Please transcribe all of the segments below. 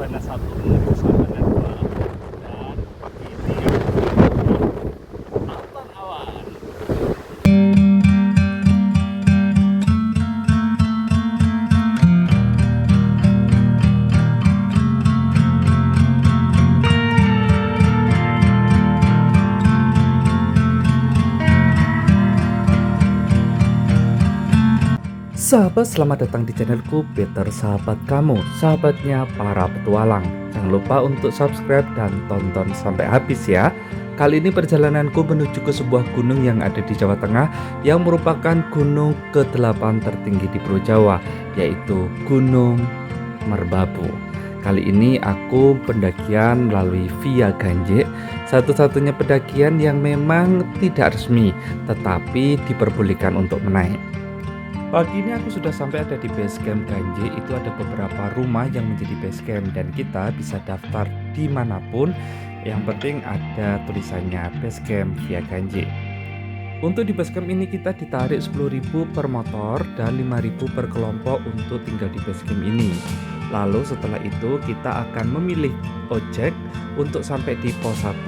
Sabana 1 menuju Sabana 2, dan ini Altar Awan. Sahabat, selamat datang di channelku Peter Sahabat Kamu, sahabatnya para petualang. Jangan lupa untuk subscribe dan tonton sampai habis ya. Kali ini perjalananku menuju ke sebuah gunung yang ada di Jawa Tengah, yang merupakan gunung ke-8 tertinggi di Pulau Jawa, yaitu Gunung Merbabu. Kali ini aku pendakian melalui Via Ganjik, satu-satunya pendakian yang memang tidak resmi, tetapi diperbolehkan untuk menaik. Pagi ini aku sudah sampai ada di base camp Ganjik. Itu ada beberapa rumah yang menjadi base camp dan kita bisa daftar dimanapun. Yang penting ada tulisannya base camp Via Ganjik. Untuk di base camp ini kita ditarik 10.000 per motor dan 5.000 per kelompok untuk tinggal di base camp ini. Lalu setelah itu kita akan memilih ojek untuk sampai di pos 1.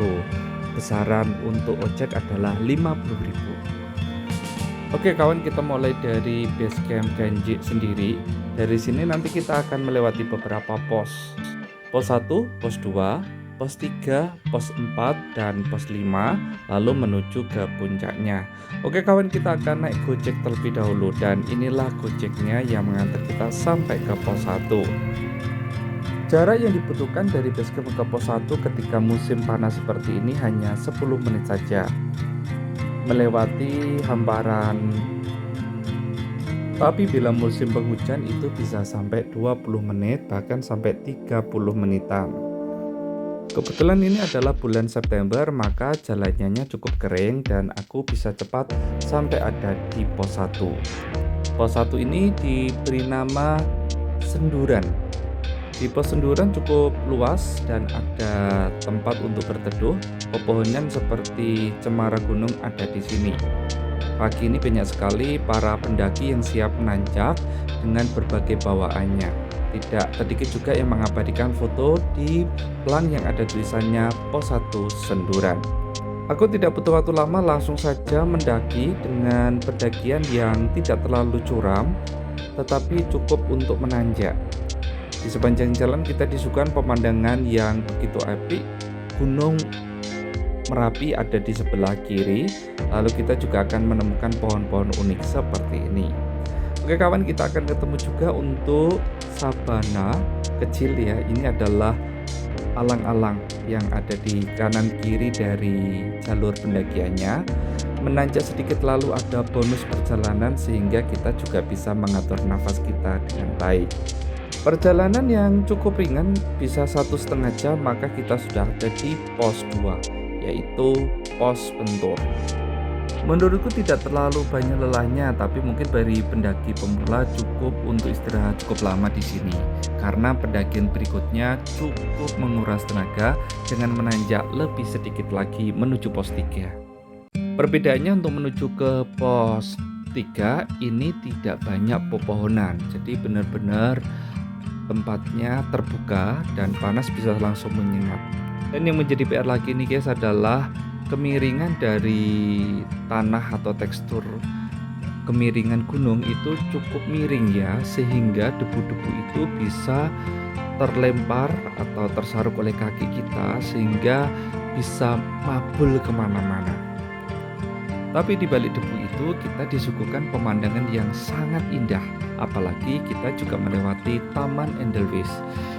Besaran untuk ojek adalah 50.000. Oke kawan, kita mulai dari base camp Ganjik sendiri. Dari sini nanti kita akan melewati beberapa pos. Pos 1, pos 2, pos 3, pos 4, dan pos 5, lalu menuju ke puncaknya. Oke kawan, kita akan naik Gojek terlebih dahulu, dan inilah Gojeknya yang mengantar kita sampai ke pos 1. Jarak yang dibutuhkan dari base camp ke pos 1 ketika musim panas seperti ini hanya 10 menit saja, melewati hamparan. Tapi bila musim penghujan itu bisa sampai 20 menit, bahkan sampai 30 menitan. Kebetulan ini adalah bulan September, maka jalannya cukup kering dan aku bisa cepat sampai ada di pos 1. Pos 1 ini diberi nama Senduran. Di pos Senduran cukup luas dan ada tempat untuk berteduh. Pepohonan seperti cemara gunung ada di sini. Pagi ini banyak sekali para pendaki yang siap menanjak dengan berbagai bawaannya. Tidak sedikit juga yang mengabadikan foto di pelang yang ada tulisannya pos 1 Senduran. Aku tidak butuh waktu lama, langsung saja mendaki dengan pendakian yang tidak terlalu curam, tetapi cukup untuk menanjak. Di sepanjang jalan kita disuguhkan pemandangan yang begitu apik. Gunung Merapi ada di sebelah kiri, lalu kita juga akan menemukan pohon-pohon unik seperti ini. Oke kawan, kita akan ketemu juga untuk sabana kecil ya. Ini adalah alang-alang yang ada di kanan kiri dari jalur pendakiannya. Menanjak sedikit lalu ada bonus perjalanan sehingga kita juga bisa mengatur nafas kita dengan baik. Perjalanan yang cukup ringan, bisa 1,5 jam, maka kita sudah ada di pos 2, yaitu pos Pentur. Menurutku tidak terlalu banyak lelahnya, tapi mungkin bagi pendaki pemula cukup untuk istirahat cukup lama di sini, karena pendakian berikutnya cukup menguras tenaga dengan menanjak lebih sedikit lagi menuju pos 3. Perbedaannya untuk menuju ke pos 3 ini tidak banyak pepohonan, jadi benar-benar tempatnya terbuka dan panas bisa langsung menyengat. Dan yang menjadi PR lagi nih guys adalah kemiringan dari tanah atau tekstur kemiringan gunung itu cukup miring ya, sehingga debu-debu itu bisa terlempar atau tersaruk oleh kaki kita sehingga bisa mabul kemana-mana. Tapi di balik debu itu kita disuguhkan pemandangan yang sangat indah. Apalagi kita juga melewati Taman Edelweiss.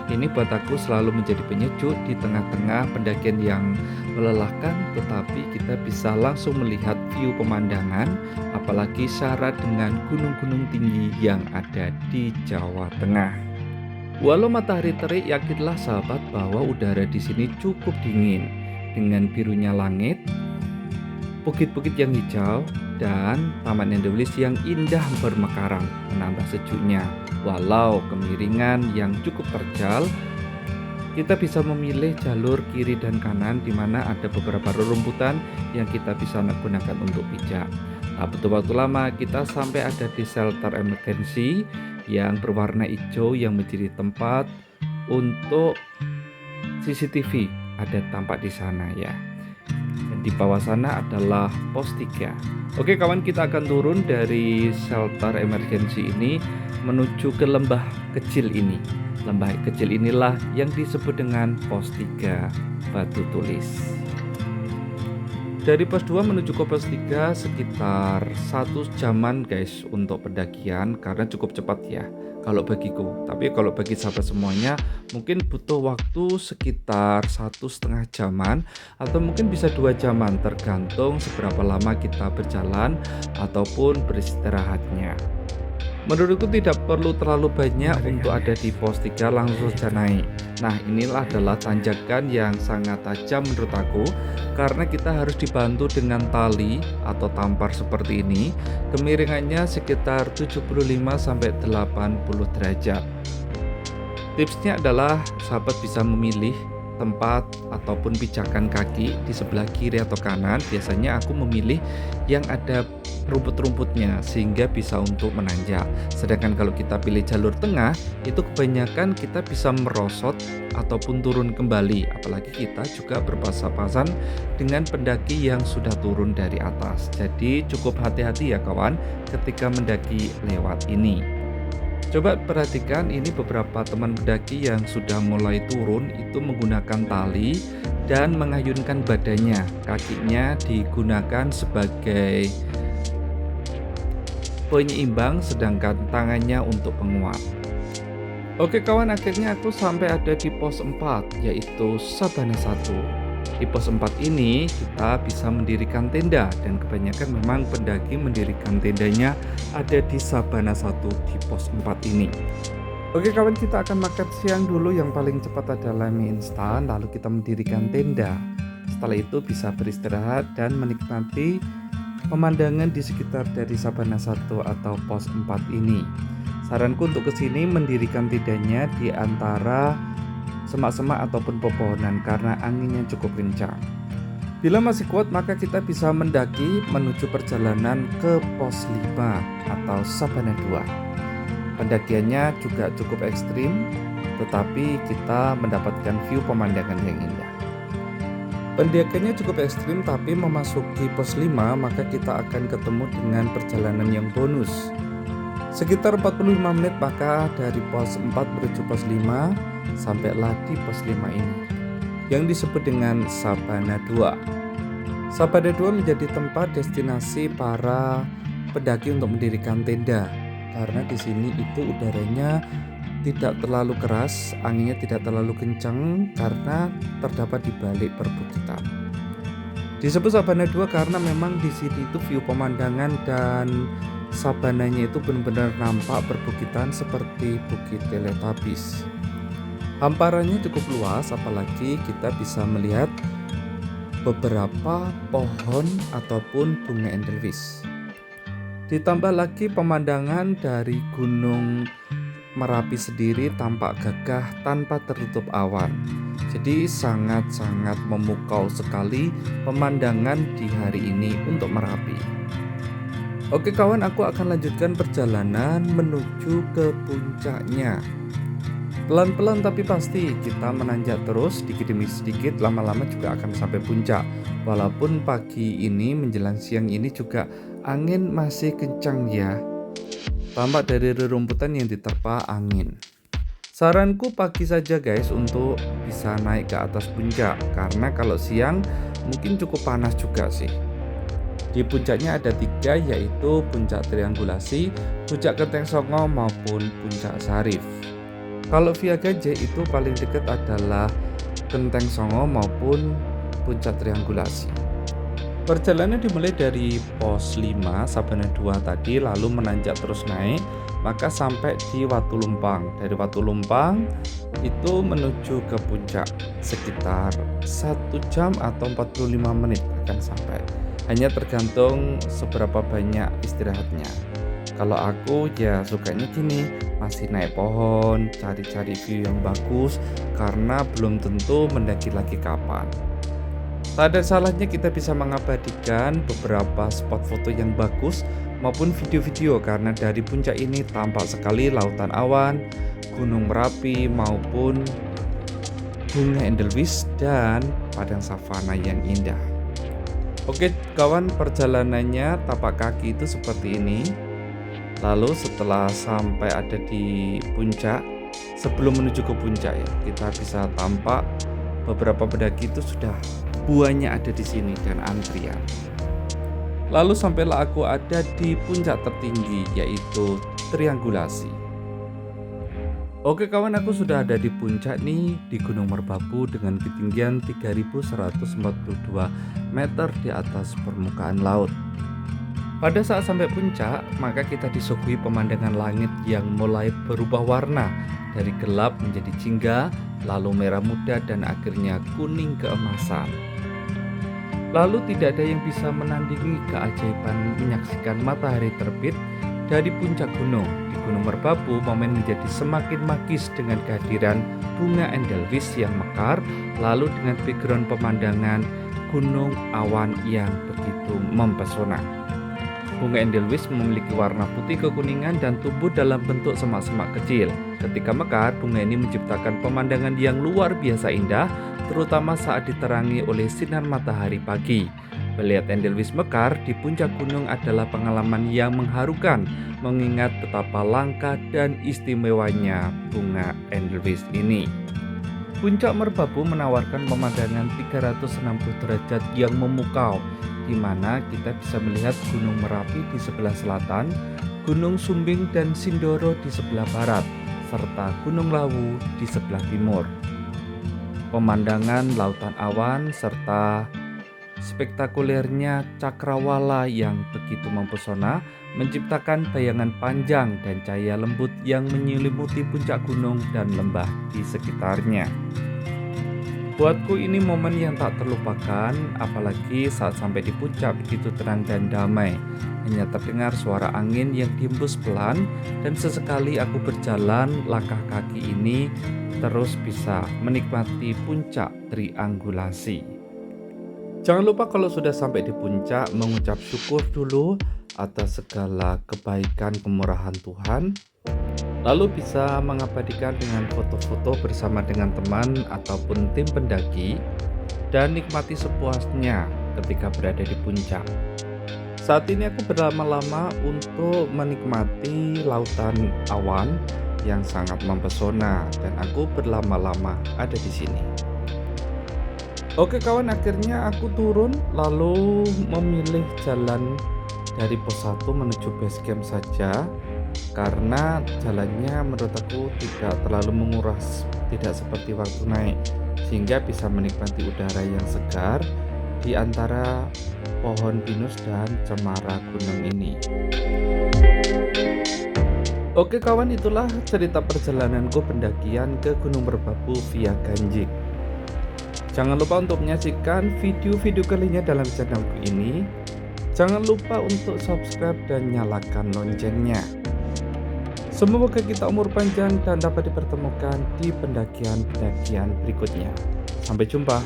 Ini buat aku selalu menjadi penyejuk di tengah-tengah pendakian yang melelahkan, tetapi kita bisa langsung melihat view pemandangan, apalagi syarat dengan gunung-gunung tinggi yang ada di Jawa Tengah. Walau matahari terik, yakinlah sahabat bahwa udara di sini cukup dingin dengan birunya langit, bukit-bukit yang hijau, dan Taman Edelweiss yang indah bermekaran menambah sejuknya. Walau kemiringan yang cukup terjal, kita bisa memilih jalur kiri dan kanan di mana ada beberapa rerumputan yang kita bisa gunakan untuk pijak. Tak butuh waktu lama, kita sampai ada di shelter emergency yang berwarna hijau yang menjadi tempat untuk CCTV ada tampak di sana ya. Dan di bawah sana adalah pos 3. Oke kawan, kita akan turun dari shelter emergency ini menuju ke lembah kecil ini. Lembah kecil inilah yang disebut dengan pos 3 Batu Tulis. Dari pos 2 menuju ke pos 3 sekitar 1 jaman guys untuk pendakian, karena cukup cepat ya kalau bagiku. Tapi kalau bagi sahabat semuanya mungkin butuh waktu sekitar 1,5 jaman atau mungkin bisa 2 jaman, tergantung seberapa lama kita berjalan ataupun beristirahatnya. Menurutku tidak perlu terlalu banyak untuk ada di pos 3 langsung saja naik. Nah inilah adalah tanjakan yang sangat tajam menurut aku, karena kita harus dibantu dengan tali atau tampar seperti ini. Kemiringannya sekitar 75-80 derajat. Tipsnya adalah sahabat bisa memilih tempat ataupun pijakan kaki di sebelah kiri atau kanan. Biasanya aku memilih yang ada rumput-rumputnya sehingga bisa untuk menanjak. Sedangkan kalau kita pilih jalur tengah, itu kebanyakan kita bisa merosot ataupun turun kembali. Apalagi kita juga berpasan-pasan dengan pendaki yang sudah turun dari atas. Jadi cukup hati-hati ya kawan ketika mendaki lewat ini. Coba perhatikan, ini beberapa teman pendaki yang sudah mulai turun itu menggunakan tali dan mengayunkan badannya. Kakinya digunakan sebagai penyeimbang, sedangkan tangannya untuk penguat. Oke kawan, akhirnya aku sampai ada di pos 4 yaitu Sabana 1. Di pos 4 ini kita bisa mendirikan tenda, dan kebanyakan memang pendaki mendirikan tendanya ada di Sabana 1 di pos 4 ini. Oke kawan, kita akan makan siang dulu. Yang paling cepat adalah mie instan, lalu kita mendirikan tenda. Setelah itu bisa beristirahat dan menikmati pemandangan di sekitar dari Sabana 1 atau pos 4 ini. Saranku untuk kesini mendirikan tendanya di antara semak-semak ataupun pepohonan karena anginnya cukup kencang. Bila masih kuat maka kita bisa mendaki menuju perjalanan ke pos 5 atau Sabana 2. Pendakiannya juga cukup ekstrim, tetapi kita mendapatkan view pemandangan yang indah. Pendakiannya cukup ekstrim, tapi memasuki pos 5 maka kita akan ketemu dengan perjalanan yang bonus. Sekitar 45 menit maka dari pos 4 menuju pos 5 sampailah di pos 5 ini yang disebut dengan Sabana 2. Sabana 2 menjadi tempat destinasi para pendaki untuk mendirikan tenda, karena di sini itu udaranya tidak terlalu keras, anginnya tidak terlalu kencang karena terdapat di balik perbukitan. Disebut Sabana 2 karena memang di sini itu view pemandangan dan sabananya itu benar-benar nampak perbukitan seperti Bukit Teletubbies. Hamparannya cukup luas, apalagi kita bisa melihat beberapa pohon ataupun bunga edelweiss. Ditambah lagi pemandangan dari Gunung Merapi sendiri tampak gagah tanpa tertutup awan. Jadi sangat-sangat memukau sekali pemandangan di hari ini untuk Merapi. Oke kawan, aku akan lanjutkan perjalanan menuju ke puncaknya. Pelan-pelan tapi pasti kita menanjak terus sedikit demi sedikit, lama-lama juga akan sampai puncak. Walaupun pagi ini menjelang siang ini juga angin masih kencang ya. Tampak dari rerumputan yang diterpa angin. Saranku pagi saja guys untuk bisa naik ke atas puncak, karena kalau siang mungkin cukup panas juga sih. Di puncaknya ada 3, yaitu puncak triangulasi, puncak Genteng Songo maupun puncak Sarif. Kalau via Ganjek itu paling dekat adalah Genteng Songo maupun puncak triangulasi. Perjalanan dimulai dari pos 5 Sabana 2 tadi, lalu menanjak terus naik, maka sampai di Watu Lumpang. Dari Watu Lumpang itu menuju ke puncak sekitar 1 jam atau 45 menit akan sampai. Hanya tergantung seberapa banyak istirahatnya. Kalau aku ya sukanya gini, masih naik pohon, cari-cari view yang bagus, karena belum tentu mendaki lagi kapan. Tak ada salahnya kita bisa mengabadikan beberapa spot foto yang bagus maupun video-video, karena dari puncak ini tampak sekali lautan awan, Gunung Merapi maupun bunga Edelweiss dan padang savana yang indah. Oke kawan, perjalanannya tapak kaki itu seperti ini. Lalu setelah sampai ada di puncak, sebelum menuju ke puncak ya, kita bisa tampak beberapa pendaki itu sudah buahnya ada di sini dan antrian. Lalu sampailah aku ada di puncak tertinggi yaitu Triangulasi. Oke kawan, aku sudah ada di puncak nih di Gunung Merbabu dengan ketinggian 3142 meter di atas permukaan laut. Pada saat sampai puncak, maka kita disuguhi pemandangan langit yang mulai berubah warna dari gelap menjadi jingga, lalu merah muda dan akhirnya kuning keemasan. Lalu tidak ada yang bisa menandingi keajaiban menyaksikan matahari terbit dari puncak gunung. Di Gunung Merbabu, momen menjadi semakin magis dengan kehadiran bunga Edelweiss yang mekar, lalu dengan background pemandangan gunung awan yang begitu mempesona. Bunga Edelweiss memiliki warna putih kekuningan dan tumbuh dalam bentuk semak-semak kecil. Ketika mekar, bunga ini menciptakan pemandangan yang luar biasa indah, terutama saat diterangi oleh sinar matahari pagi. Melihat Edelweiss mekar di puncak gunung adalah pengalaman yang mengharukan, mengingat betapa langka dan istimewanya bunga Edelweiss ini. Puncak Merbabu menawarkan pemandangan 360 derajat yang memukau, di mana kita bisa melihat Gunung Merapi di sebelah selatan, Gunung Sumbing dan Sindoro di sebelah barat, serta Gunung Lawu di sebelah timur. Pemandangan lautan awan serta spektakulernya cakrawala yang begitu mempesona menciptakan bayangan panjang dan cahaya lembut yang menyelimuti puncak gunung dan lembah di sekitarnya. Buatku ini momen yang tak terlupakan, apalagi saat sampai di puncak begitu tenang dan damai. Hanya terdengar suara angin yang dihembus pelan dan sesekali aku berjalan langkah kaki ini terus bisa menikmati puncak Triangulasi. Jangan lupa kalau sudah sampai di puncak mengucap syukur dulu atas segala kebaikan kemurahan Tuhan. Lalu bisa mengabadikan dengan foto-foto bersama dengan teman ataupun tim pendaki dan nikmati sepuasnya ketika berada di puncak. Saat ini aku berlama-lama untuk menikmati lautan awan yang sangat mempesona dan aku berlama-lama ada di sini. Oke kawan, akhirnya aku turun lalu memilih jalan dari pos 1 menuju base camp saja, karena jalannya menurut aku tidak terlalu menguras, tidak seperti waktu naik, sehingga bisa menikmati udara yang segar di antara pohon pinus dan cemara gunung ini. Oke kawan, itulah cerita perjalananku pendakian ke Gunung Merbabu via Ganjik. Jangan lupa untuk menyaksikan video-video lainnya dalam channelku ini. Jangan lupa untuk subscribe dan nyalakan loncengnya. Semoga kita umur panjang dan dapat dipertemukan di pendakian-pendakian berikutnya. Sampai jumpa.